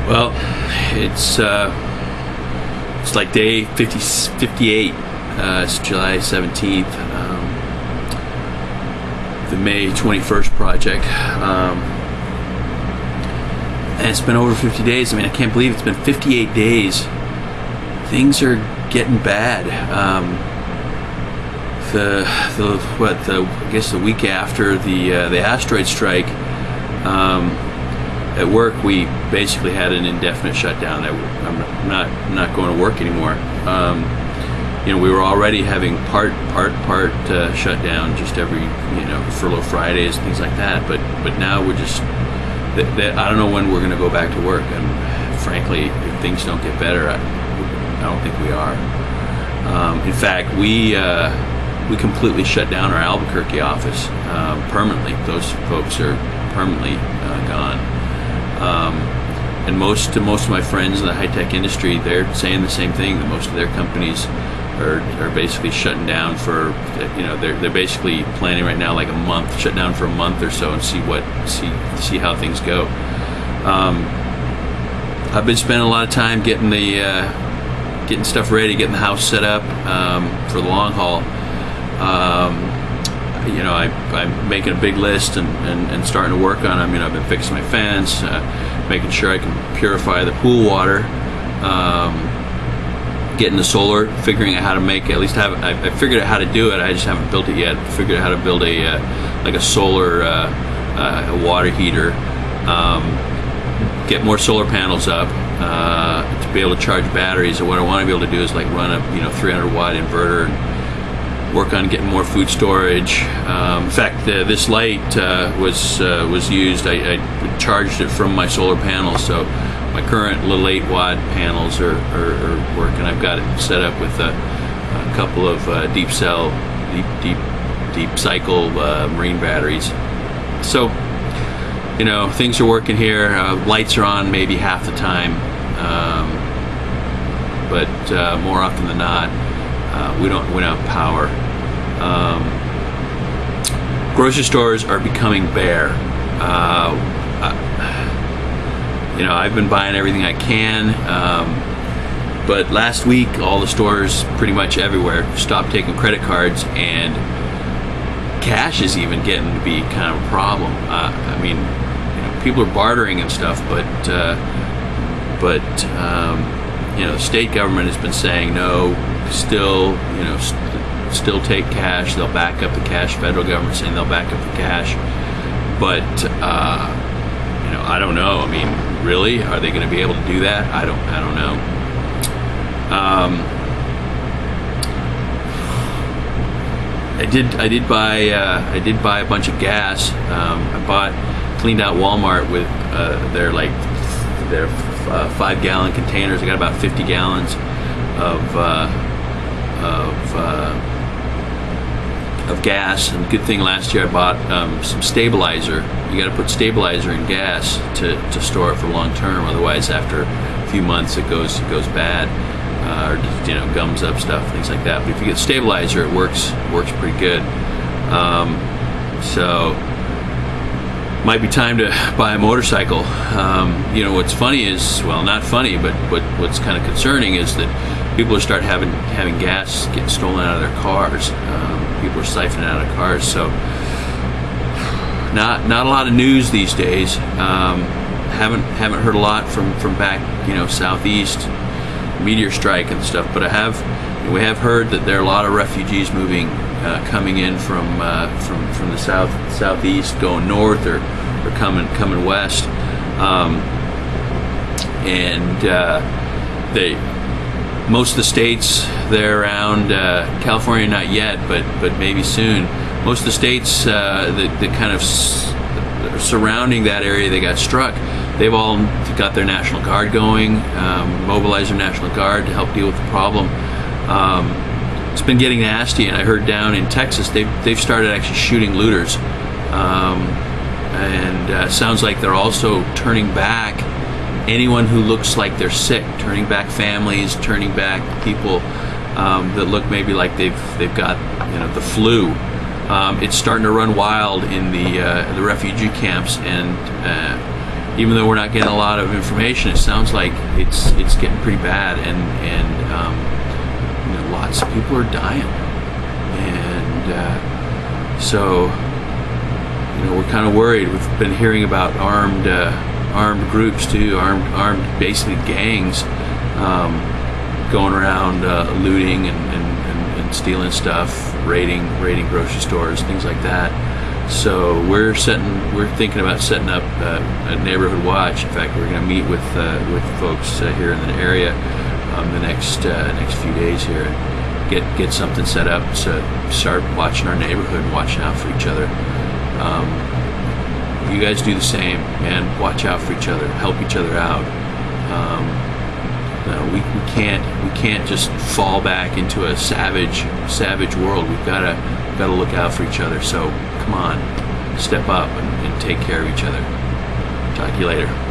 Well, it's like day 58. It's July 17th. The May 21 Project. And it's been over 50 days. I mean, I can't believe it's been 58 days. Things are getting bad. I guess the week after the asteroid strike, at work we basically had an indefinite shutdown. I'm not going to work anymore. We were already having part shutdown just every furlough Fridays and things like that. But now we're just I don't know when we're going to go back to work. And frankly, if things don't get better, I don't think we are. In fact, we completely shut down our Albuquerque office permanently. Those folks are permanently gone. And most of my friends in the high-tech industry, they're saying the same thing. That most of their companies are basically shutting down for, they're basically planning right now like a month, shut down for a month or so, and see how things go. I've been spending a lot of time getting stuff ready, getting the house set up for the long haul. I'm making a big list and starting to work on them. I've been fixing my fence, making sure I can purify the pool water, getting the solar, figuring out how to make, at least I figured out how to do it. I just haven't built it yet. Figured out how to build a solar a water heater, get more solar panels up to be able to charge batteries. And what I want to be able to do is like run a 300 watt inverter, and work on getting more food storage. In fact, this light was used. I charged it from my solar panels, so my current little 8 watt panels are working. I've got it set up with a couple of deep cycle marine batteries. So things are working here. Lights are on maybe half the time, but more often than not, we don't have power. Grocery stores are becoming bare. I've been buying everything I can, but last week all the stores pretty much everywhere stopped taking credit cards, and cash is even getting to be kind of a problem. People are bartering and stuff, but the state government has been saying no. Still take cash. They'll back up the cash. Federal government saying they'll back up the cash, but I don't know. Really, are they going to be able to do that? I don't know. I did buy a bunch of gas. I cleaned out Walmart with their 5-gallon containers. I got about 50 gallons of gas. And good thing last year I bought some stabilizer. You got to put stabilizer in gas to store it for long term. Otherwise, after a few months, it goes bad, or gums up stuff, things like that. But if you get stabilizer, it works pretty good. So might be time to buy a motorcycle. What's funny is, well, not funny, but what's kind of concerning is that people are starting having gas getting stolen out of their cars. People are siphoning out of cars. So not a lot of news these days. Haven't heard a lot from back southeast, meteor strike and stuff. But we have heard that there are a lot of refugees coming in from the southeast, going north or coming west, most of the states they're around, California not yet, but maybe soon. Most of the states that kind of surrounding that area they got struck, they've all got their National Guard going, mobilized their National Guard to help deal with the problem. It's been getting nasty, and I heard down in Texas they've started actually shooting looters, and sounds like they're also turning back anyone who looks like they're sick, turning back families, turning back people that look maybe like they've got the flu. It's starting to run wild in the refugee camps, and even though we're not getting a lot of information, it sounds like it's getting pretty bad, and lots of people are dying, and so we're kind of worried. We've been hearing about armed groups too, armed basically gangs, going around looting and stealing stuff, raiding grocery stores, things like that. So we're thinking about setting up a neighborhood watch. In fact, we're going to meet with folks here in the area the next few days here, and get something set up to start watching our neighborhood, watching out for each other. You guys do the same, and watch out for each other, help each other out. We can't just fall back into a savage world. We've got to look out for each other. So come on, step up and take care of each other. Talk to you later.